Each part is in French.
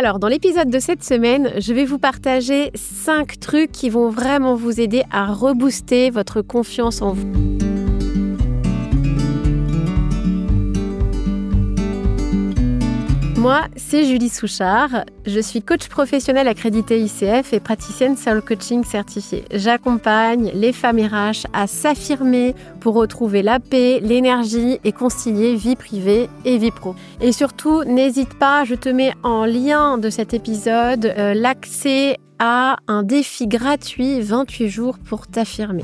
Alors, dans l'épisode de cette semaine, je vais vous partager 5 trucs qui vont vraiment vous aider à rebooster votre confiance en vous. Moi, c'est Julie Souchard. Je suis coach professionnel accrédité ICF et praticienne Soul Coaching certifiée. J'accompagne les femmes RH à s'affirmer pour retrouver la paix, l'énergie et concilier vie privée et vie pro. Et surtout, n'hésite pas, je te mets en lien de cet épisode l'accès à un défi gratuit 28 jours pour t'affirmer.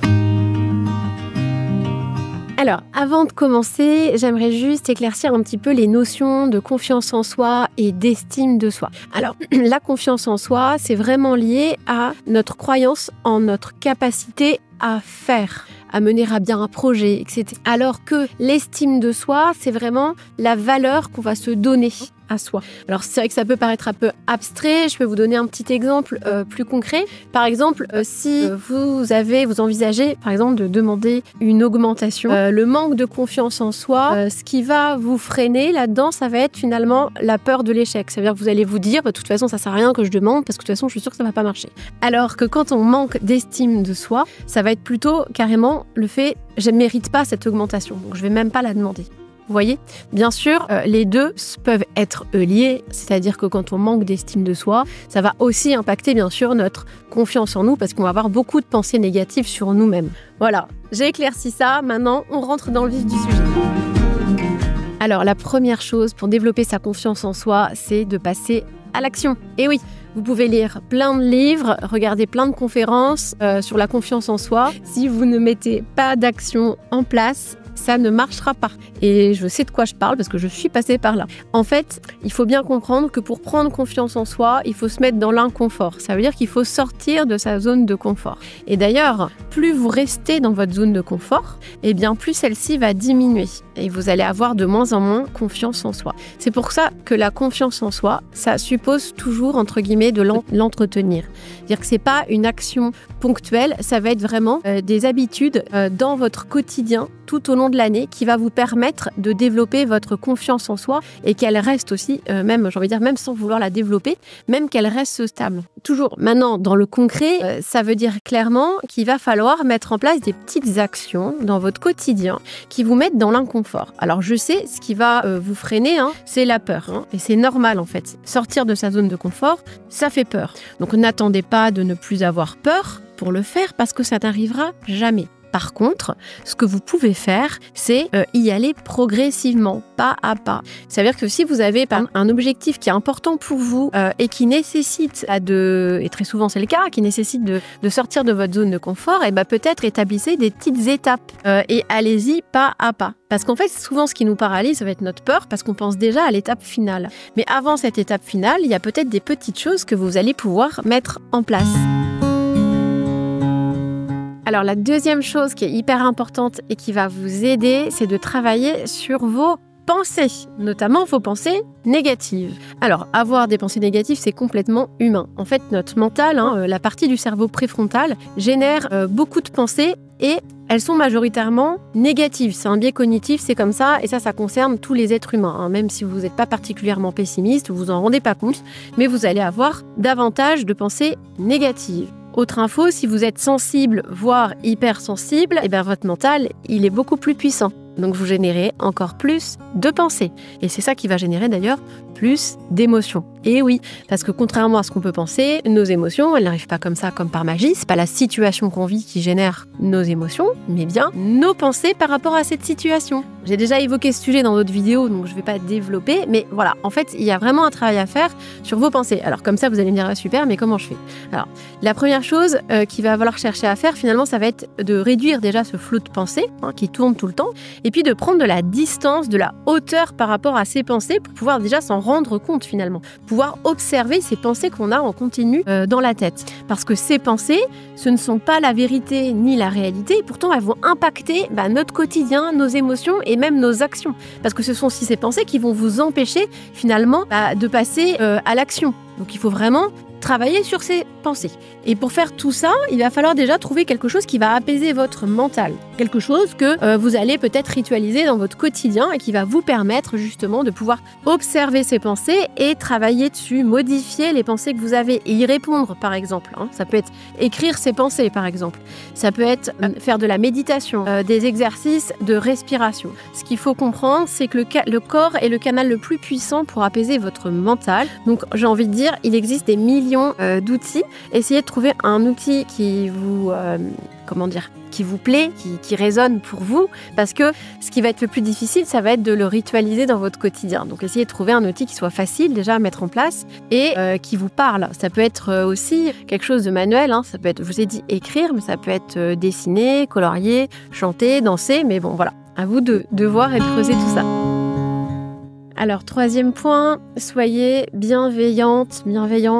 Alors, avant de commencer, j'aimerais juste éclaircir un petit peu les notions de confiance en soi et d'estime de soi. Alors, la confiance en soi, c'est vraiment lié à notre croyance en notre capacité à faire, à mener à bien un projet, etc. Alors que l'estime de soi, c'est vraiment la valeur qu'on va se donner à soi. Alors c'est vrai que ça peut paraître un peu abstrait, je peux vous donner un petit exemple plus concret. Par exemple, si vous envisagez par exemple de demander une augmentation, le manque de confiance en soi, ce qui va vous freiner là-dedans, ça va être finalement la peur de l'échec. Ça veut dire que vous allez vous dire, de toute façon ça sert à rien que je demande parce que de toute façon je suis sûre que ça va pas marcher. Alors que quand on manque d'estime de soi, ça va être plutôt carrément le fait, je ne mérite pas cette augmentation, donc je vais même pas la demander. Vous voyez ? Bien sûr, les deux peuvent être liés, c'est-à-dire que quand on manque d'estime de soi, ça va aussi impacter bien sûr notre confiance en nous parce qu'on va avoir beaucoup de pensées négatives sur nous-mêmes. Voilà, j'ai éclairci ça, maintenant on rentre dans le vif du sujet. Alors la première chose pour développer sa confiance en soi, c'est de passer à l'action. Et oui, vous pouvez lire plein de livres, regarder plein de conférences sur la confiance en soi. Si vous ne mettez pas d'action en place, ça ne marchera pas. Et je sais de quoi je parle parce que je suis passée par là. En fait, il faut bien comprendre que pour prendre confiance en soi, il faut se mettre dans l'inconfort. Ça veut dire qu'il faut sortir de sa zone de confort. Et d'ailleurs, plus vous restez dans votre zone de confort, et bien plus celle-ci va diminuer. Et vous allez avoir de moins en moins confiance en soi. C'est pour ça que la confiance en soi, ça suppose toujours, entre guillemets, de l'entretenir. C'est-à-dire que c'est pas une action ponctuelle, ça va être vraiment des habitudes dans votre quotidien tout au long de l'année qui va vous permettre de développer votre confiance en soi et qu'elle reste aussi, même sans vouloir la développer, même qu'elle reste stable. Toujours maintenant, dans le concret, ça veut dire clairement qu'il va falloir mettre en place des petites actions dans votre quotidien qui vous mettent dans l'inconfort. Alors je sais, ce qui va vous freiner, c'est la peur. Et c'est normal en fait. Sortir de sa zone de confort, ça fait peur. Donc n'attendez pas de ne plus avoir peur pour le faire parce que ça n'arrivera jamais. Par contre, ce que vous pouvez faire, c'est y aller progressivement, pas à pas. Ça veut dire que si vous avez un objectif qui est important pour vous et qui nécessite, et très souvent c'est le cas, qui nécessite de sortir de votre zone de confort, et peut-être établissez des petites étapes et allez-y pas à pas. Parce qu'en fait, souvent ce qui nous paralyse, ça va être notre peur parce qu'on pense déjà à l'étape finale. Mais avant cette étape finale, il y a peut-être des petites choses que vous allez pouvoir mettre en place. Alors la deuxième chose qui est hyper importante et qui va vous aider, c'est de travailler sur vos pensées, notamment vos pensées négatives. Alors, avoir des pensées négatives, c'est complètement humain. En fait, notre mental, la partie du cerveau préfrontal, génère beaucoup de pensées et elles sont majoritairement négatives. C'est un biais cognitif, c'est comme ça, et ça concerne tous les êtres humains. Même si vous n'êtes pas particulièrement pessimiste, vous vous en rendez pas compte, mais vous allez avoir davantage de pensées négatives. Autre info, si vous êtes sensible, voire hypersensible, votre mental, il est beaucoup plus puissant. Donc vous générez encore plus de pensées. Et c'est ça qui va générer d'ailleurs plus d'émotions. Et oui, parce que contrairement à ce qu'on peut penser, nos émotions, elles n'arrivent pas comme ça, comme par magie. C'est pas la situation qu'on vit qui génère nos émotions, mais bien nos pensées par rapport à cette situation. J'ai déjà évoqué ce sujet dans d'autres vidéos, donc je vais pas développer, mais voilà, en fait, il y a vraiment un travail à faire sur vos pensées. Alors comme ça, vous allez me dire, super, mais comment je fais ? Alors, la première chose qu'il va falloir chercher à faire, finalement, ça va être de réduire déjà ce flot de pensées qui tourne tout le temps, et puis de prendre de la distance, de la hauteur par rapport à ces pensées pour pouvoir déjà s'en rendre compte finalement, pouvoir observer ces pensées qu'on a en continu dans la tête. Parce que ces pensées, ce ne sont pas la vérité ni la réalité, et pourtant elles vont impacter notre quotidien, nos émotions et même nos actions. Parce que ce sont aussi ces pensées qui vont vous empêcher finalement de passer à l'action. Donc il faut vraiment travailler sur ses pensées. Et pour faire tout ça, il va falloir déjà trouver quelque chose qui va apaiser votre mental. Quelque chose que vous allez peut-être ritualiser dans votre quotidien et qui va vous permettre justement de pouvoir observer ces pensées et travailler dessus, modifier les pensées que vous avez et y répondre par exemple. Ça peut être écrire ses pensées par exemple. Ça peut être faire de la méditation, des exercices de respiration. Ce qu'il faut comprendre, c'est que le corps est le canal le plus puissant pour apaiser votre mental. Donc j'ai envie de dire, il existe des millions d'outils. Essayez de trouver un outil qui vous, qui vous plaît, qui résonne pour vous, parce que ce qui va être le plus difficile, ça va être de le ritualiser dans votre quotidien. Donc essayez de trouver un outil qui soit facile déjà à mettre en place et qui vous parle. Ça peut être aussi quelque chose de manuel, ça peut être, je vous ai dit écrire, mais ça peut être dessiner, colorier, chanter, danser, mais bon voilà, à vous de voir et de creuser tout ça. Alors, 3e point, soyez bienveillant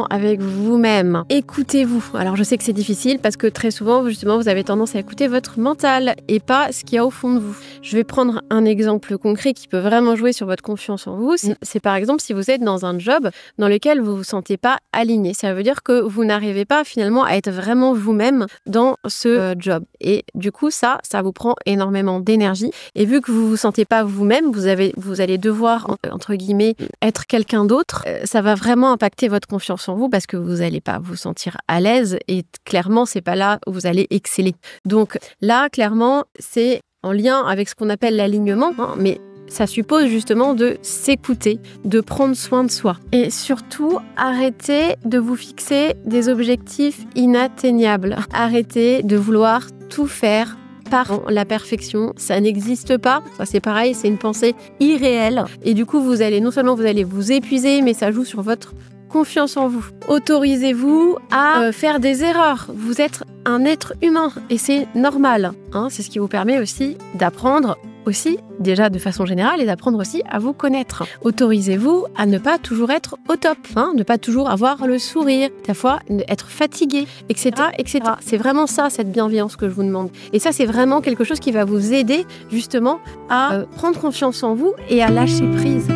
avec vous-même. Écoutez-vous. Alors, je sais que c'est difficile parce que très souvent, justement, vous avez tendance à écouter votre mental et pas ce qu'il y a au fond de vous. Je vais prendre un exemple concret qui peut vraiment jouer sur votre confiance en vous. C'est par exemple si vous êtes dans un job dans lequel vous ne vous sentez pas aligné. Ça veut dire que vous n'arrivez pas finalement à être vraiment vous-même dans ce job. Et du coup, ça vous prend énormément d'énergie. Et vu que vous ne vous sentez pas vous-même, vous allez devoir entre guillemets, être quelqu'un d'autre, ça va vraiment impacter votre confiance en vous parce que vous n'allez pas vous sentir à l'aise et clairement, c'est pas là où vous allez exceller. Donc là, clairement, c'est en lien avec ce qu'on appelle l'alignement, mais ça suppose justement de s'écouter, de prendre soin de soi. Et surtout, arrêtez de vous fixer des objectifs inatteignables. Arrêtez de vouloir tout faire par la perfection, ça n'existe pas. Ça, c'est pareil, c'est une pensée irréelle. Et du coup, non seulement vous allez vous épuiser, mais ça joue sur votre confiance en vous. Autorisez-vous à faire des erreurs. Vous êtes un être humain et c'est normal. C'est ce qui vous permet aussi d'apprendre aussi, déjà de façon générale, et d'apprendre aussi à vous connaître. Autorisez-vous à ne pas toujours être au top, ne pas toujours avoir le sourire, parfois être fatigué, etc., etc. C'est vraiment ça, cette bienveillance que je vous demande. Et ça, c'est vraiment quelque chose qui va vous aider justement à prendre confiance en vous et à lâcher prise.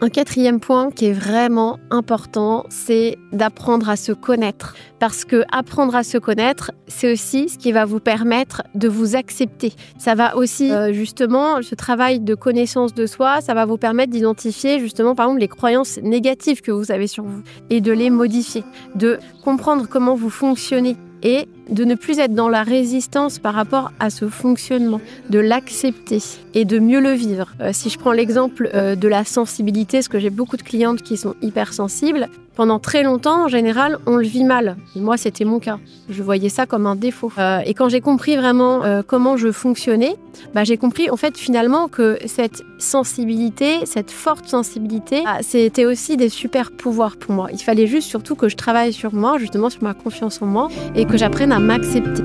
Un 4e point qui est vraiment important, c'est d'apprendre à se connaître. Parce que apprendre à se connaître, c'est aussi ce qui va vous permettre de vous accepter. Ça va aussi, justement, ce travail de connaissance de soi, ça va vous permettre d'identifier, justement, par exemple, les croyances négatives que vous avez sur vous et de les modifier, de comprendre comment vous fonctionnez et de ne plus être dans la résistance par rapport à ce fonctionnement, de l'accepter et de mieux le vivre. Si je prends l'exemple de la sensibilité, parce que j'ai beaucoup de clientes qui sont hypersensibles, pendant très longtemps, en général, on le vit mal. Et moi, c'était mon cas. Je voyais ça comme un défaut. Et quand j'ai compris vraiment comment je fonctionnais, j'ai compris en fait finalement que cette sensibilité, cette forte sensibilité, c'était aussi des super pouvoirs pour moi. Il fallait juste surtout que je travaille sur moi, justement sur ma confiance en moi, et que j'apprenne à m'accepter.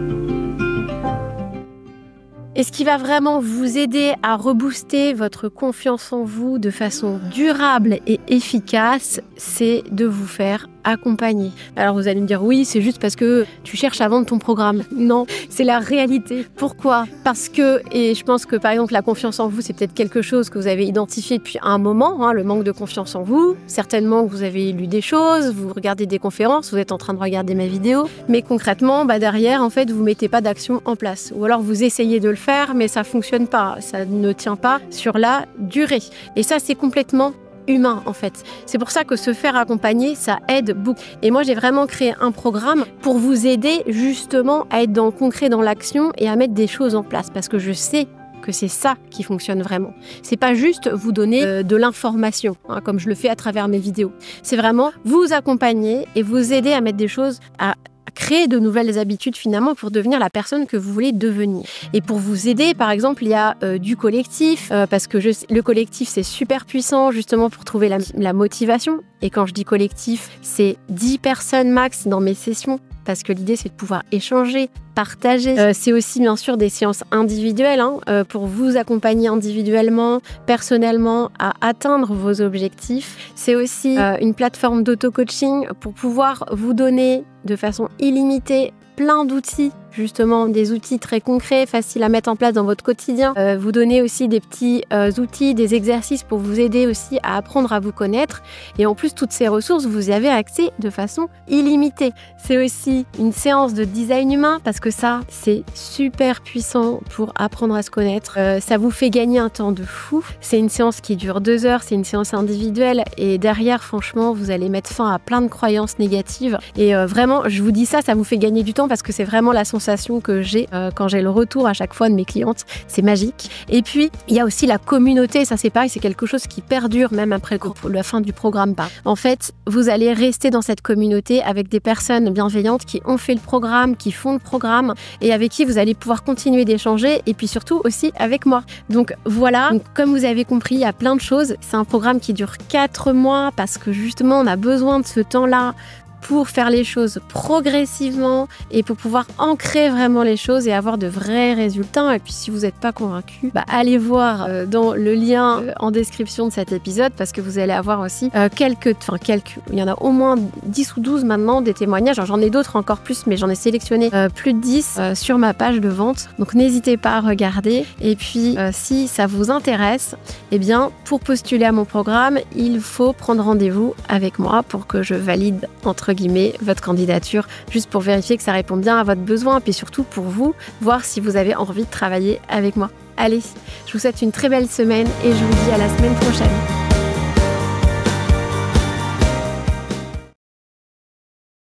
Et ce qui va vraiment vous aider à rebooster votre confiance en vous de façon durable et efficace, c'est de vous faire accompagner. Alors vous allez me dire oui, c'est juste parce que tu cherches à vendre ton programme. Non, c'est la réalité. Pourquoi ? Parce que, et je pense que par exemple la confiance en vous, c'est peut-être quelque chose que vous avez identifié depuis un moment, le manque de confiance en vous. Certainement que vous avez lu des choses, vous regardez des conférences, vous êtes en train de regarder ma vidéo, mais concrètement, derrière, en fait, vous mettez pas d'action en place. Ou alors vous essayez de le faire, mais ça fonctionne pas, ça ne tient pas sur la durée. Et ça, c'est complètement humain en fait. C'est pour ça que se faire accompagner, ça aide beaucoup. Et moi, j'ai vraiment créé un programme pour vous aider justement à être dans le concret, dans l'action et à mettre des choses en place parce que je sais que c'est ça qui fonctionne vraiment. C'est pas juste vous donner de l'information, comme je le fais à travers mes vidéos. C'est vraiment vous accompagner et vous aider à mettre des choses, à créer de nouvelles habitudes finalement pour devenir la personne que vous voulez devenir. Et pour vous aider, par exemple, il y a du collectif, parce que le collectif, c'est super puissant justement pour trouver la motivation. Et quand je dis collectif, c'est 10 personnes max dans mes sessions, parce que l'idée, c'est de pouvoir échanger, partager. C'est aussi, bien sûr, des séances individuelles pour vous accompagner individuellement, personnellement, à atteindre vos objectifs. C'est aussi une plateforme d'auto-coaching pour pouvoir vous donner de façon illimitée plein d'outils justement des outils très concrets, faciles à mettre en place dans votre quotidien, vous donner aussi des petits outils, des exercices pour vous aider aussi à apprendre à vous connaître. Et en plus, toutes ces ressources, vous y avez accès de façon illimitée. C'est aussi une séance de design humain parce que ça, c'est super puissant pour apprendre à se connaître. Ça vous fait gagner un temps de fou. C'est une séance qui dure 2 heures, c'est une séance individuelle et derrière, franchement, vous allez mettre fin à plein de croyances négatives. Et vraiment, je vous dis ça vous fait gagner du temps parce que c'est vraiment la sensation que j'ai quand j'ai le retour à chaque fois de mes clientes. C'est magique. Et puis, il y a aussi la communauté. Ça, c'est pareil, c'est quelque chose qui perdure même après la fin du programme. En fait, vous allez rester dans cette communauté avec des personnes bienveillantes qui ont fait le programme, qui font le programme et avec qui vous allez pouvoir continuer d'échanger et puis surtout aussi avec moi. Donc voilà, comme vous avez compris, il y a plein de choses. C'est un programme qui dure 4 mois parce que justement, on a besoin de ce temps-là pour faire les choses progressivement et pour pouvoir ancrer vraiment les choses et avoir de vrais résultats. Et puis si vous n'êtes pas convaincu, allez voir dans le lien en description de cet épisode parce que vous allez avoir aussi il y en a au moins 10 ou 12 maintenant des témoignages. Alors, j'en ai d'autres encore plus, mais j'en ai sélectionné plus de 10 sur ma page de vente. Donc n'hésitez pas à regarder. Et puis si ça vous intéresse, pour postuler à mon programme, il faut prendre rendez-vous avec moi pour que je valide entre guillemets votre candidature, juste pour vérifier que ça répond bien à votre besoin, puis surtout pour vous, voir si vous avez envie de travailler avec moi. Allez, je vous souhaite une très belle semaine et je vous dis à la semaine prochaine.